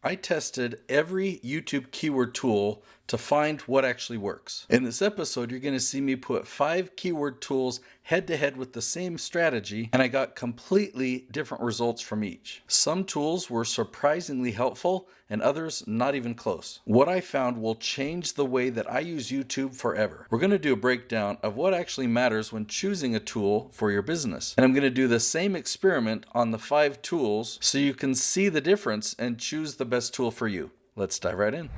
I tested every YouTube keyword tool to find what actually works. In this episode, you're going to see me put 5 keyword tools head to head with the same strategy, and I got completely different results from each. Some tools were surprisingly helpful and others not even close. What I found will change the way that I use YouTube forever. We're going to do a breakdown of what actually matters when choosing a tool for your business. And I'm going to do the same experiment on the 5 tools so you can see the difference and choose the best tool for you. Let's dive right in.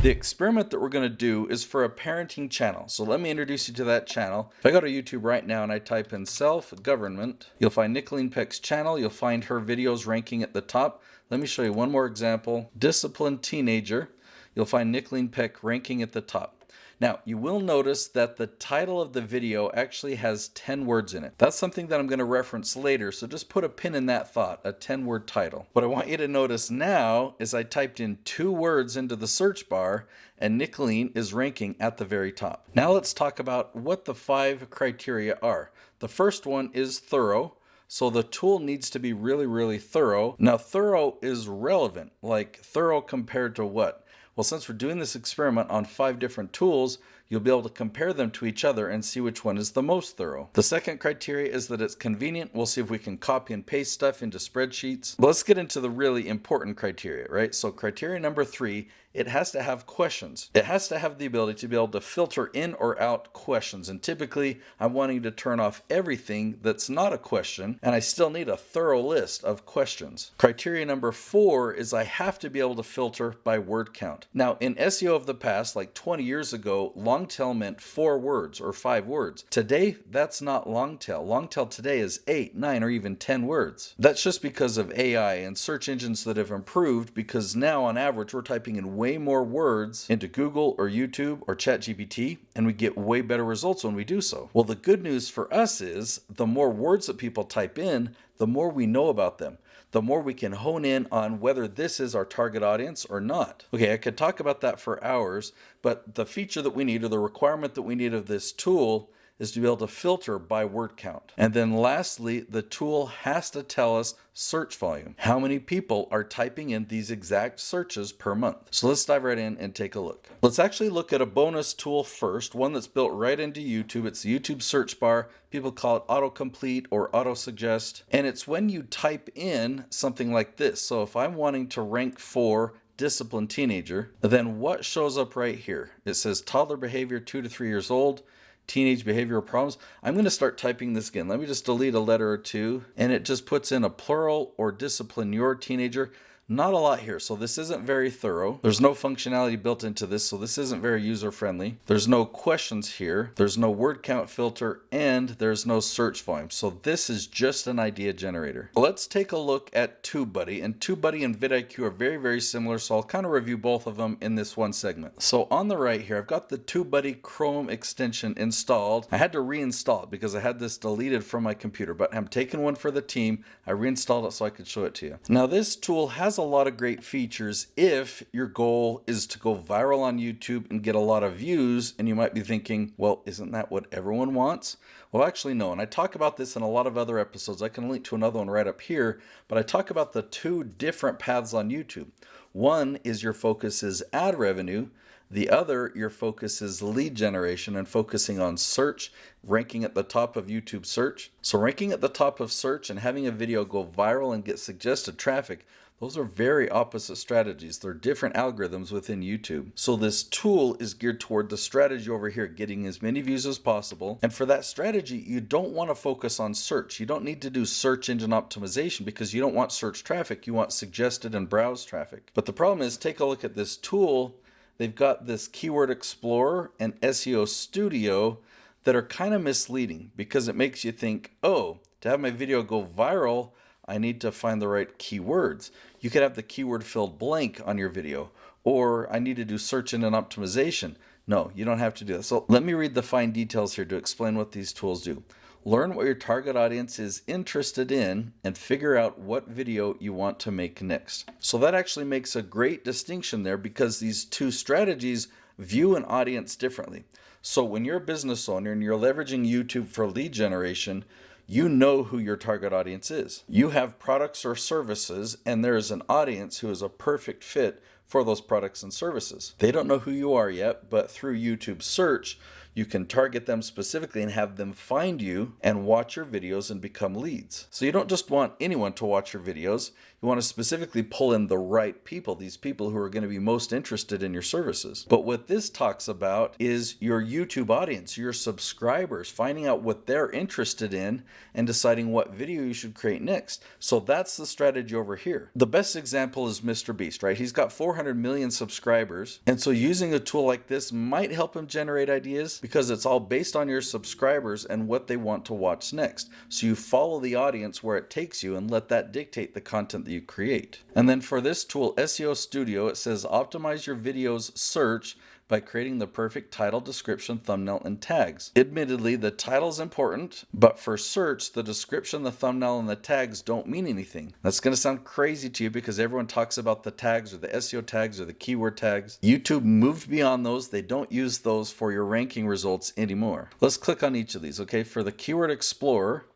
The experiment that we're going to do is for a parenting channel. So let me introduce you to that channel. If I go to YouTube right now and I type in self-government, you'll find Nicolene Peck's channel. You'll find her videos ranking at the top. Let me show you one more example. Disciplined Teenager. You'll find Nicolene Peck ranking at the top. Now, you will notice that the title of the video actually has 10 words in it. That's something that I'm going to reference later, so just put a pin in that thought, a 10-word title. What I want you to notice now is I typed in 2 words into the search bar, and Nicolene is ranking at the very top. Now let's talk about what the 5 criteria are. The first one is thorough. So the tool needs to be really thorough. Now, thorough is relevant, like thorough compared to what? Well, since we're doing this experiment on 5 different tools, you'll be able to compare them to each other and see which one is the most thorough. The second criteria is that it's convenient. We'll see if we can copy and paste stuff into spreadsheets. But let's get into the really important criteria, right? So criteria number 3, it has to have questions. It has to have the ability to be able to filter in or out questions. And typically, I'm wanting to turn off everything that's not a question, and I still need a thorough list of questions. Criteria number 4 is I have to be able to filter by word count. Now, in SEO of the past, like 20 years ago, long tail meant 4 words or 5 words. Today, that's not long tail. Long tail today is 8, 9, or even 10 words. That's just because of AI and search engines that have improved, because now on average, we're typing in way more words into Google or YouTube or ChatGPT, and we get way better results when we do so. Well, the good news for us is the more words that people type in, the more we know about them. The more we can hone in on whether this is our target audience or not. Okay, I could talk about that for hours, but the feature that we need, or the requirement that we need of this tool, is to be able to filter by word count. And then lastly, the tool has to tell us search volume. How many people are typing in these exact searches per month? So let's dive right in and take a look. Let's actually look at a bonus tool first, one that's built right into YouTube. It's the YouTube search bar. People call it autocomplete or autosuggest. And it's when you type in something like this. So if I'm wanting to rank for disciplined teenager, then what shows up right here? It says toddler behavior, 2 to 3 years old. Teenage behavioral problems. I'm going to start typing this again. Let me just delete a letter or 2, and it just puts in a plural or discipline your teenager. Not a lot here, so this isn't very thorough. There's no functionality built into this, so this isn't very user-friendly. There's no questions here. There's no word count filter, and there's no search volume. So this is just an idea generator. Let's take a look at TubeBuddy, and TubeBuddy and VidIQ are very similar, so I'll kind of review both of them in this one segment. So on the right here, I've got the TubeBuddy Chrome extension installed. I had to reinstall it because I had this deleted from my computer, but I'm taking one for the team. I reinstalled it so I could show it to you. Now this tool has a lot of great features if your goal is to go viral on YouTube and get a lot of views, and you might be thinking, well, isn't that what everyone wants? Well, actually no, and I talk about this in a lot of other episodes. I can link to another one right up here, but I talk about the 2 different paths on YouTube. One is your focus is ad revenue. The other, your focus is lead generation and focusing on search, ranking at the top of YouTube search. So ranking at the top of search and having a video go viral and get suggested traffic, those are very opposite strategies. They're different algorithms within YouTube. So this tool is geared toward the strategy over here, getting as many views as possible. And for that strategy, you don't want to focus on search. You don't need to do search engine optimization because you don't want search traffic. You want suggested and browse traffic. But the problem is, take a look at this tool. They've got this Keyword Explorer and SEO Studio that are kind of misleading because it makes you think, oh, to have my video go viral, I need to find the right keywords. You could have the keyword filled blank on your video, or I need to do search engine optimization. No, you don't have to do that. So let me read the fine details here to explain what these tools do. Learn what your target audience is interested in and figure out what video you want to make next. So that actually makes a great distinction there because these 2 strategies view an audience differently. So when you're a business owner and you're leveraging YouTube for lead generation, You know who your target audience is. You have products or services, and there is an audience who is a perfect fit for those products and services. They don't know who you are yet, but through YouTube search, you can target them specifically and have them find you and watch your videos and become leads. So you don't just want anyone to watch your videos. You want to specifically pull in the right people, these people who are going to be most interested in your services. But what this talks about is your YouTube audience, your subscribers, finding out what they're interested in and deciding what video you should create next. So that's the strategy over here. The best example is Mr. Beast, right? He's got 400 million subscribers. And so using a tool like this might help him generate ideas because it's all based on your subscribers and what they want to watch next. So you follow the audience where it takes you and let that dictate the content that you create. And then for this tool, SEO Studio, it says optimize your video's search by creating the perfect title, description, thumbnail, and tags. Admittedly, the title is important, but for search, the description, the thumbnail, and the tags don't mean anything. That's going to sound crazy to you because everyone talks about the tags or the SEO tags or the keyword tags. YouTube moved beyond those. They don't use those for your ranking results anymore. Let's click on each of these, okay? For the Keyword Explorer,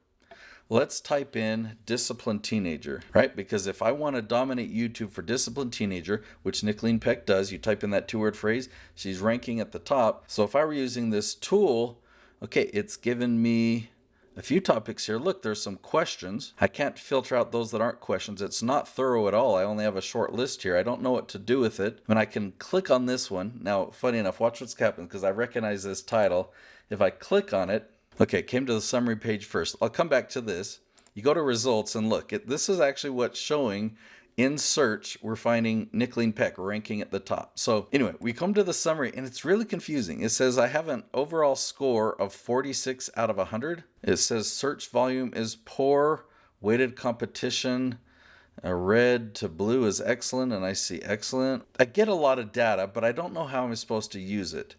let's type in disciplined teenager, right? Because if I want to dominate YouTube for disciplined teenager, which Nicolene Peck does, you type in that 2-word phrase, she's ranking at the top. So if I were using this tool, okay, it's given me a few topics here. Look, there's some questions. I can't filter out those that aren't questions. It's not thorough at all. I only have a short list here. I don't know what to do with it. And I can click on this one. Now, funny enough, watch what's happened because I recognize this title. If I click on it, okay, it came to the summary page first. I'll come back to this. You go to results and look. This is actually what's showing in search. We're finding Nicolene Peck ranking at the top. So anyway, we come to the summary and it's really confusing. It says I have an overall score of 46 out of 100. It says search volume is poor, weighted competition, red to blue is excellent, and I see excellent. I get a lot of data, but I don't know how I'm supposed to use it.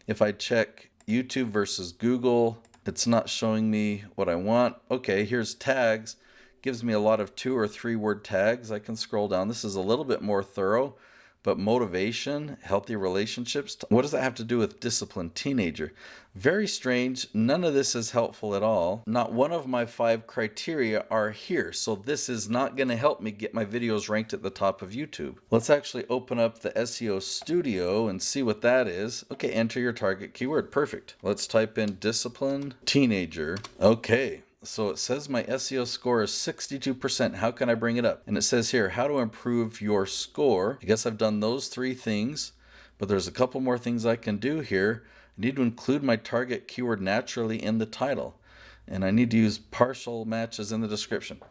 If I check YouTube versus Google, it's not showing me what I want. Okay, here's tags. Gives me a lot of 2 or 3 word tags. I can scroll down. This is a little bit more thorough, but motivation, healthy relationships. What does that have to do with disciplined teenager? Very strange. None of this is helpful at all. Not one of my 5 criteria are here. So this is not going to help me get my videos ranked at the top of YouTube. Let's actually open up the SEO Studio and see what that is. Okay, enter your target keyword. Perfect. Let's type in disciplined teenager. Okay. So it says my SEO score is 62%. How can I bring it up? And it says here, how to improve your score. I guess I've done those 3 things, but there's a couple more things I can do here. I need to include my target keyword naturally in the title. And I need to use partial matches in the description.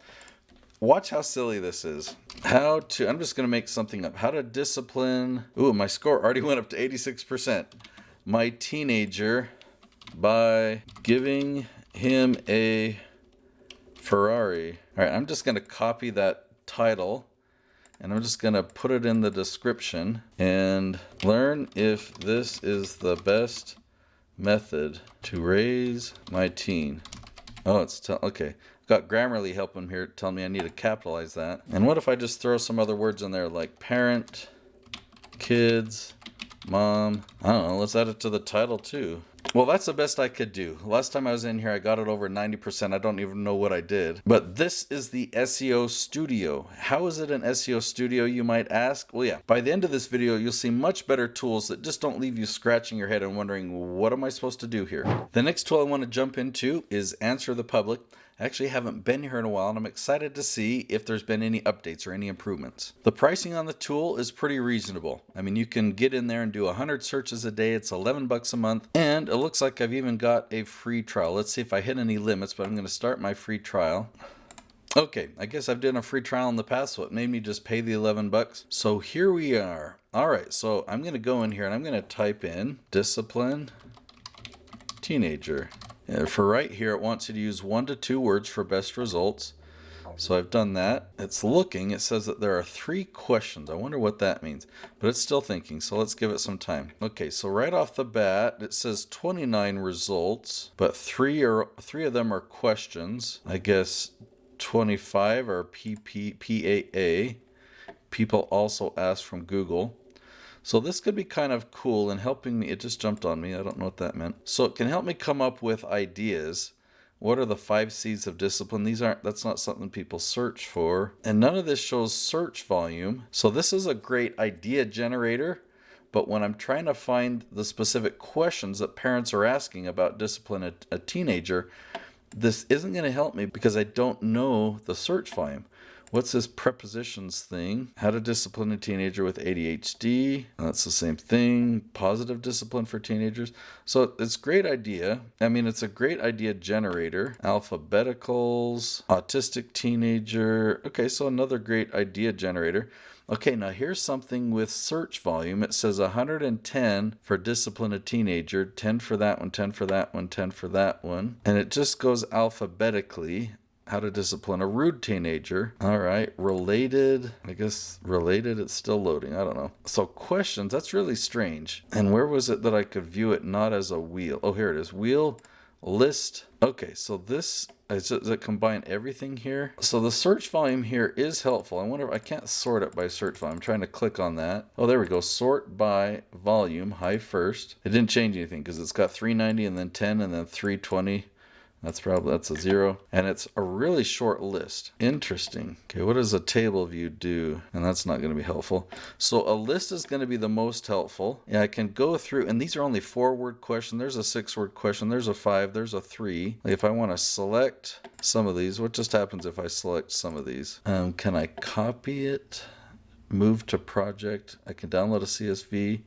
Watch how silly this is. I'm just going to make something up. How to discipline. Ooh, my score already went up to 86%. My teenager by giving him a Ferrari. All right, I'm just going to copy that title and I'm just going to put it in the description and learn if this is the best method to raise my teen. Oh, okay. Got Grammarly helping here telling me I need to capitalize that. And what if I just throw some other words in there like parent, kids, mom? I don't know, let's add it to the title too. Well, that's the best I could do. Last time I was in here, I got it over 90%. I don't even know what I did. But this is the SEO Studio. How is it an SEO Studio, you might ask? Well, yeah, by the end of this video, you'll see much better tools that just don't leave you scratching your head and wondering, what am I supposed to do here? The next tool I want to jump into is Answer the Public. I actually haven't been here in a while, and I'm excited to see if there's been any updates or any improvements. The pricing on the tool is pretty reasonable. I mean, you can get in there and do 100 searches a day. It's 11 bucks a month, and it looks like I've even got a free trial. Let's see if I hit any limits, but I'm going to start my free trial. Okay, I guess I've done a free trial in the past, so it made me just pay the 11 bucks. So here we are. All right, so I'm going to go in here, and I'm going to type in discipline teenager. For right here, it wants you to use 1 to 2 words for best results. So I've done that. It's looking. It says that there are 3 questions. I wonder what that means. But it's still thinking, so let's give it some time. Okay, so right off the bat, it says 29 results, but 3 of them are questions. I guess 25 are PAA. People also asked from Google. So this could be kind of cool in helping me. It just jumped on me. I don't know what that meant. So it can help me come up with ideas What are the 5 C's of discipline? That's not something people search for. And none of this shows search volume. So this is a great idea generator. But when I'm trying to find the specific questions that parents are asking about discipline a teenager, this isn't going to help me because I don't know the search volume. What's this prepositions thing? How to discipline a teenager with ADHD. That's the same thing. Positive discipline for teenagers. So it's a great idea. I mean, it's a great idea generator. Alphabeticals, autistic teenager. Okay, so another great idea generator. Okay, now here's something with search volume. It says 110 for discipline a teenager, 10 for that one, 10 for that one, 10 for that one. And it just goes alphabetically. How to discipline a rude teenager. All right, related. I guess related, it's still loading. I don't know. So questions, that's really strange. And where was it that I could view it not as a wheel? Oh, here it is. Wheel, list. Okay, so this, does it combine everything here? So the search volume here is helpful. I wonder if I can't sort it by search volume. I'm trying to click on that. Oh, there we go. Sort by volume, high first. It didn't change anything because it's got 390 and then 10 and then 320. That's a 0. And it's a really short list. Interesting. Okay, what does a table view do? And that's not going to be helpful. So a list is going to be the most helpful. Yeah, I can go through, and these are only 4-word questions. There's a 6-word question. There's a 5. There's a 3. Like if I want to select some of these, what just happens if I select some of these? Can I copy it? Move to project. I can download a CSV.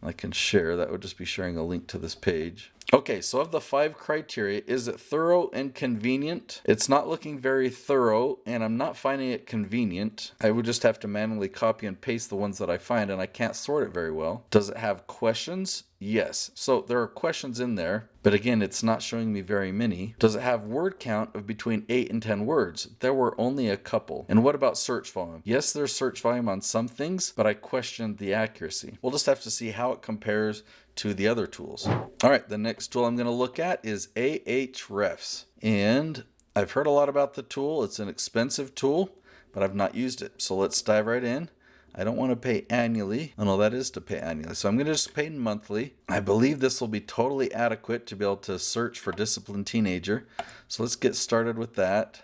I can share. That would just be sharing a link to this page. Okay, so of the 5 criteria, is it thorough and convenient? It's not looking very thorough, and I'm not finding it convenient. I would just have to manually copy and paste the ones that I find, and I can't sort it very well. Does it have questions? Yes. So there are questions in there, but again, it's not showing me very many. Does it have word count of between 8 and 10 words? There were only a couple. And what about search volume? Yes, there's search volume on some things, but I questioned the accuracy. We'll just have to see how it compares to the other tools. All right, the next tool I'm going to look at is AHRefs. And I've heard a lot about the tool. It's an expensive tool, but I've not used it. So let's dive right in. I don't want to pay annually. Oh no, that is to pay annually. So I'm going to just pay monthly. I believe this will be totally adequate to be able to search for disciplined teenager. So let's get started with that.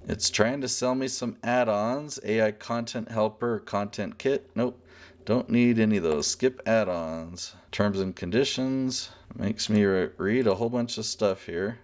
It's trying to sell me some add-ons. AI content helper, content kit. Nope. Don't need any of those. Skip add-ons. Terms and conditions. Makes me read a whole bunch of stuff here.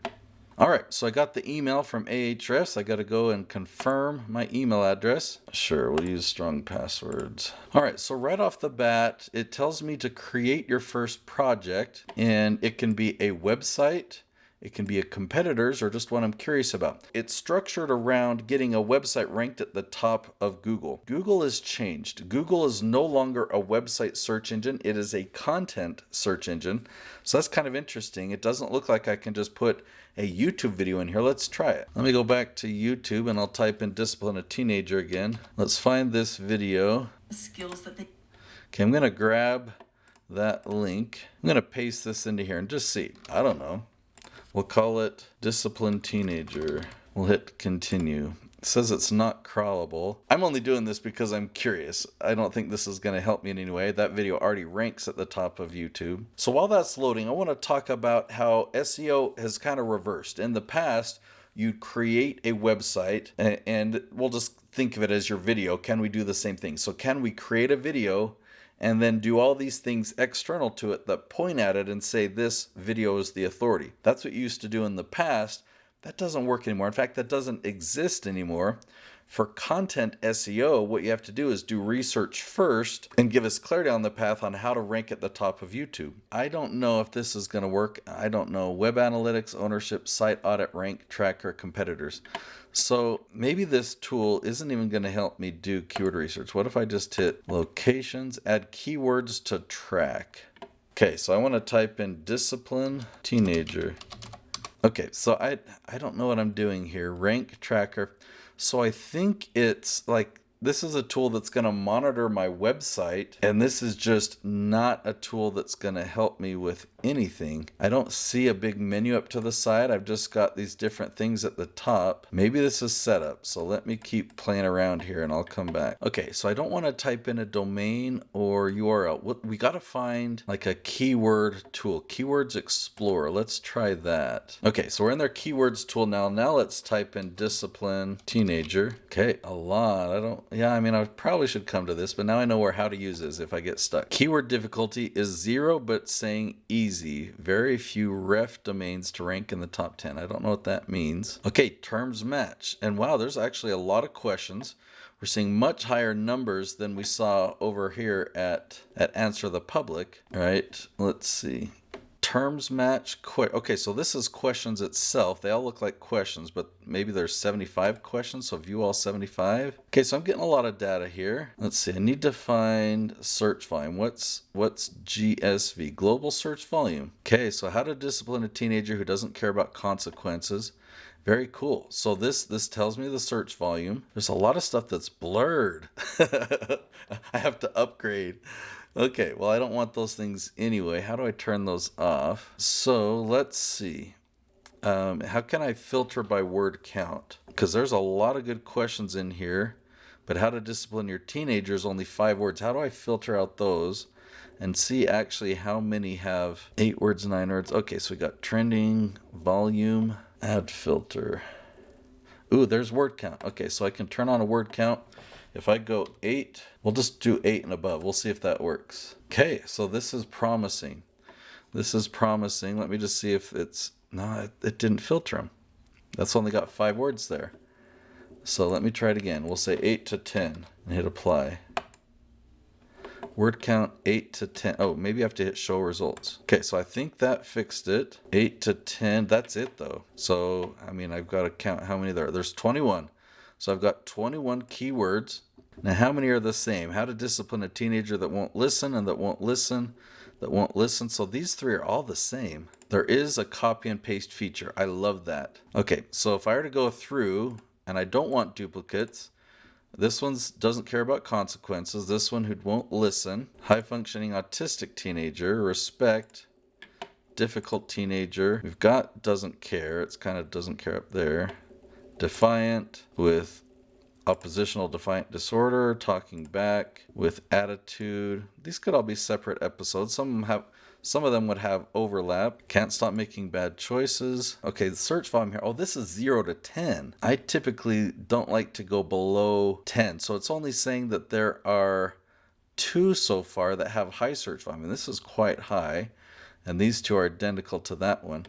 All right, so I got the email from AHRefs. I got to go and confirm my email address. Sure, we'll use strong passwords. All right, so right off the bat, it tells me to create your first project, and it can be a website. It can be a competitor's or just one I'm curious about. It's structured around getting a website ranked at the top of Google. Google has changed. Google is no longer a website search engine. It is a content search engine. So that's kind of interesting. It doesn't look like I can just put a YouTube video in here. Let's try it. Let me go back to YouTube and I'll type in discipline a teenager again. Let's find this video. Okay, I'm going to grab that link. I'm going to paste this into here and just see. I don't know. We'll call it discipline teenager. We'll hit continue. It says it's not crawlable. I'm only doing this because I'm curious. I don't think this is going to help me in any way. That video already ranks at the top of YouTube. So while that's loading, I want to talk about how SEO has kind of reversed. In the past, you'd create a website and we'll just think of it as your video. Can we do the same thing? So can we create a video and then do all these things external to it that point at it and say this video is the authority? That's what you used to do in the past. That doesn't work anymore. In fact, that doesn't exist anymore. For content SEO, what you have to do is do research first and give us clarity on the path on how to rank at the top of YouTube. I don't know if this is going to work. I don't know. Web analytics, ownership, site audit, rank, tracker, competitors. So maybe this tool isn't even going to help me do keyword research. What if I just hit locations, add keywords to track? Okay, so I want to type in discipline teenager. Okay, so I don't know what I'm doing here. Rank tracker. So I think it's like this is a tool that's going to monitor my website, and this is just not a tool that's going to help me with anything. I don't see a big menu up to the side. I've just got these different things at the top. Maybe this is setup, so let me keep playing around here and I'll come back. Okay, so I don't want to type in a domain or URL. We got to find like a keyword tool. Keywords Explorer. Let's try that. Okay, so we're in their keywords tool now. Now let's type in discipline teenager. Okay, a lot. I probably should come to this, but now I know how to use this if I get stuck. Keyword difficulty is 0, but saying easy. Very few ref domains to rank in the top 10. I don't know what that means. Okay, terms match. And wow, there's actually a lot of questions. We're seeing much higher numbers than we saw over here at Answer the Public. All right, let's see. Terms match. Okay, so this is questions itself. They all look like questions, but maybe there's 75 questions, so view all 75. Okay, so I'm getting a lot of data here. Let's see. I need to find search volume. What's GSV? Global search volume. Okay, so how to discipline a teenager who doesn't care about consequences. Very cool. So this tells me the search volume. There's a lot of stuff that's blurred. I have to upgrade. Okay, well, I don't want those things anyway. How do I turn those off? So let's see. How can I filter by word count? Because there's a lot of good questions in here. But how to discipline your teenagers, only 5 words. How do I filter out those and see actually how many have 8 words, 9 words? Okay, so we got trending, volume, add filter. Ooh, there's word count. Okay, so I can turn on a word count. If I go 8, we'll just do 8 and above. We'll see if that works. Okay, so this is promising. This is promising. Let me just see if it's... No, it didn't filter them. That's only got 5 words there. So let me try it again. We'll say 8 to 10 and hit apply. Word count 8 to 10. Oh, maybe I have to hit show results. Okay, so I think that fixed it. 8 to 10. That's it though. So, I've got to count how many there are. There's 21. So I've got 21 keywords. Now, how many are the same? How to discipline a teenager that won't listen and that won't listen, that won't listen. So these 3 are all the same. There is a copy and paste feature. I love that. Okay, so if I were to go through and I don't want duplicates, this one doesn't care about consequences. This one who won't listen. High functioning autistic teenager. Respect. Difficult teenager. We've got doesn't care. It's kind of doesn't care up there. Defiant with oppositional defiant disorder, talking back with attitude. These could all be separate episodes. Some of them would have overlap. Can't stop making bad choices. Okay, the search volume here. Oh, this is 0 to 10. I typically don't like to go below 10. So it's only saying that there are 2 so far that have high search volume. And this is quite high. And these 2 are identical to that one.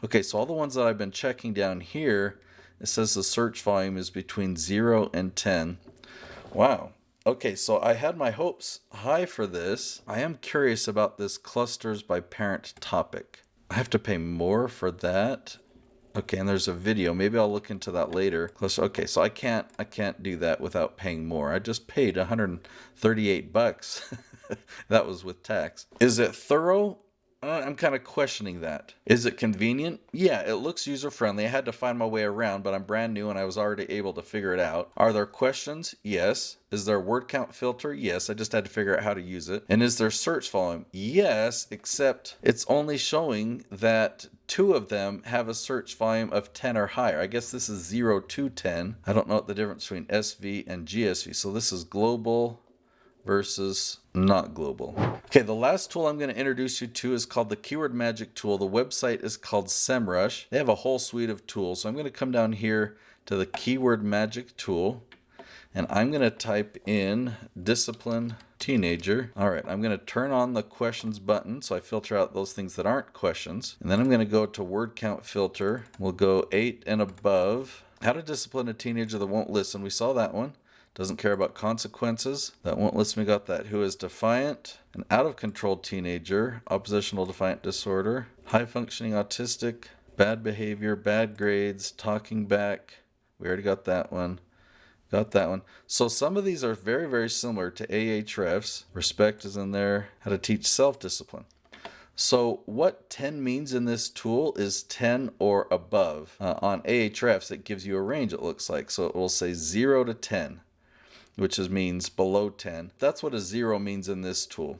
Okay, so all the ones that I've been checking down here, it says the search volume is between 0 and 10. Wow. Okay, so I had my hopes high for this. I am curious about this clusters by parent topic. I have to pay more for that. Okay, and there's a video. Maybe I'll look into that later. Okay, so I can't do that without paying more. I just paid $138. That was with tax. Is it thorough? I'm kind of questioning that. Is it convenient? Yeah, it looks user-friendly. I had to find my way around, but I'm brand new and I was already able to figure it out. Are there questions? Yes. Is there a word count filter? Yes, I just had to figure out how to use it. And is there search volume? Yes, except it's only showing that 2 of them have a search volume of 10 or higher. I guess this is 0 to 10. I don't know what the difference between SV and GSV. So this is global versus not global. Okay, the last tool I'm going to introduce you to is called the Keyword Magic tool. The website is called SEMrush. They have a whole suite of tools. So I'm going to come down here to the Keyword Magic tool and I'm going to type in discipline teenager. All right, I'm going to turn on the questions button so I filter out those things that aren't questions. And then I'm going to go to word count filter. We'll go 8 and above. How to discipline a teenager that won't listen. We saw that one. Doesn't care about consequences. That won't listen. We got that. Who is defiant, an out of control teenager, oppositional defiant disorder, high functioning autistic, bad behavior, bad grades, talking back. We already got that one. Got that one. So some of these are very, very similar to AHRefs. Respect is in there. How to teach self-discipline. So what 10 means in this tool is 10 or above. On AHRefs, it gives you a range, it looks like. So it will say 0 to 10. which means below 10. That's what a 0 means in this tool.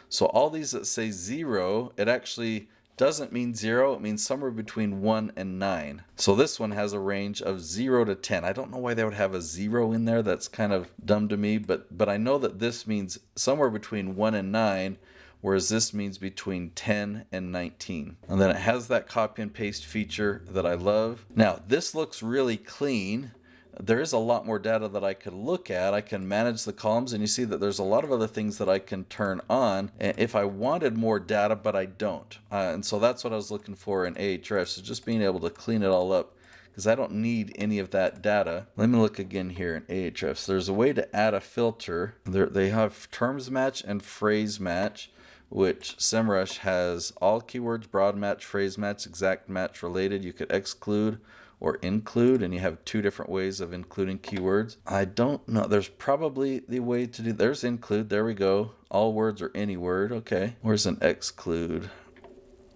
So all these that say 0, it actually doesn't mean 0, it means somewhere between 1 and 9. So this one has a range of 0 to 10. I don't know why they would have a 0 in there. That's kind of dumb to me, but I know that this means somewhere between 1 and 9, whereas this means between 10 and 19. And then it has that copy and paste feature that I love. Now, this looks really clean. There is a lot more data that I could look at. I can manage the columns, and you see that there's a lot of other things that I can turn on if I wanted more data, but I don't. And so that's what I was looking for in AHRefs, is just being able to clean it all up, because I don't need any of that data. Let me look again here in AHRefs. There's a way to add a filter. They have terms match and phrase match, which SEMrush has all keywords, broad match, phrase match, exact match, related. You could exclude or include, and you have two different ways of including keywords. I don't know. There's probably the way to do. There's include. There we go. All words or any word. Okay. Where's an exclude?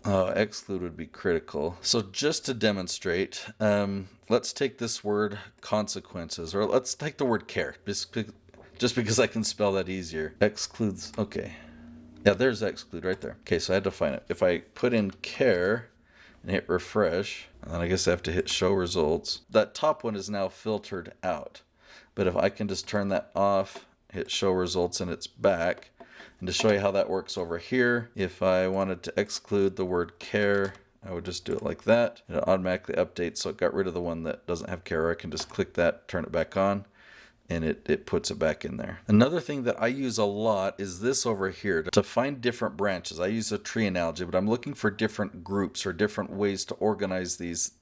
Exclude would be critical. So just to demonstrate, let's take this word consequences, or let's take the word care, just because I can spell that easier. Excludes. Okay. Yeah, there's exclude right there. Okay, so I had to find it. If I put in care and hit refresh, and then I guess I have to hit show results, that top one is now filtered out. But if I can just turn that off, hit show results, and it's back. And to show you how that works over here, if I wanted to exclude the word care, I would just do it like that. It automatically updates, so it got rid of the one that doesn't have care. I can just click that, turn it back on, and it puts it back in there. Another thing that I use a lot is this over here. To find different branches, I use a tree analogy, but I'm looking for different groups or different ways to organize these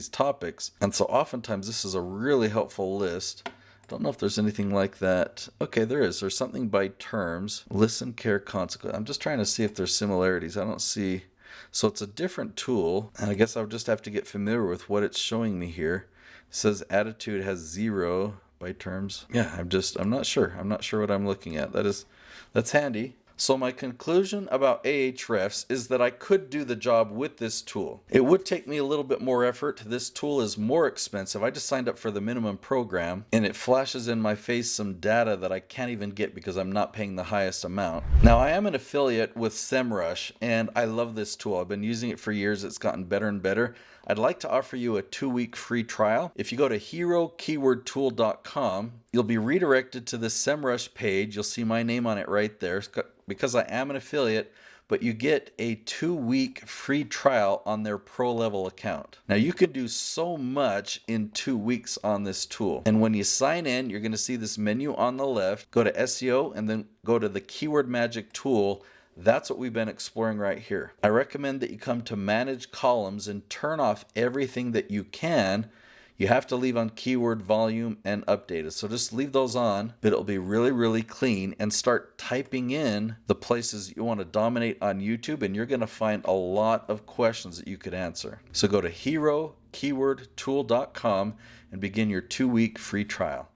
topics. And so oftentimes this is a really helpful list. Don't know if there's anything like that. Okay, there is. There's something by terms. Listen, care, consequence. I'm just trying to see if there's similarities. I don't see. So it's a different tool, and I guess I would just have to get familiar with what it's showing me here. It says attitude has 0 by terms. Yeah, I'm not sure. I'm not sure what I'm looking at. That's handy. So my conclusion about AHRefs is that I could do the job with this tool. It would take me a little bit more effort. This tool is more expensive. I just signed up for the minimum program, and it flashes in my face some data that I can't even get because I'm not paying the highest amount. Now, I am an affiliate with SEMrush, and I love this tool. I've been using it for years. It's gotten better and better. I'd like to offer you a 2-week free trial. If you go to herokeywordtool.com, you'll be redirected to the SEMrush page. You'll see my name on it right there because I am an affiliate, but you get a 2-week free trial on their pro level account. Now you can do so much in 2 weeks on this tool. And when you sign in, you're going to see this menu on the left. Go to SEO and then go to the Keyword Magic tool. That's what we've been exploring right here. I recommend that you come to Manage Columns and turn off everything that you can. You have to leave on keyword, volume, and updated. So just leave those on, but it'll be really, really clean, and start typing in the places you want to dominate on YouTube, and you're going to find a lot of questions that you could answer. So go to herokeywordtool.com and begin your 2-week free trial.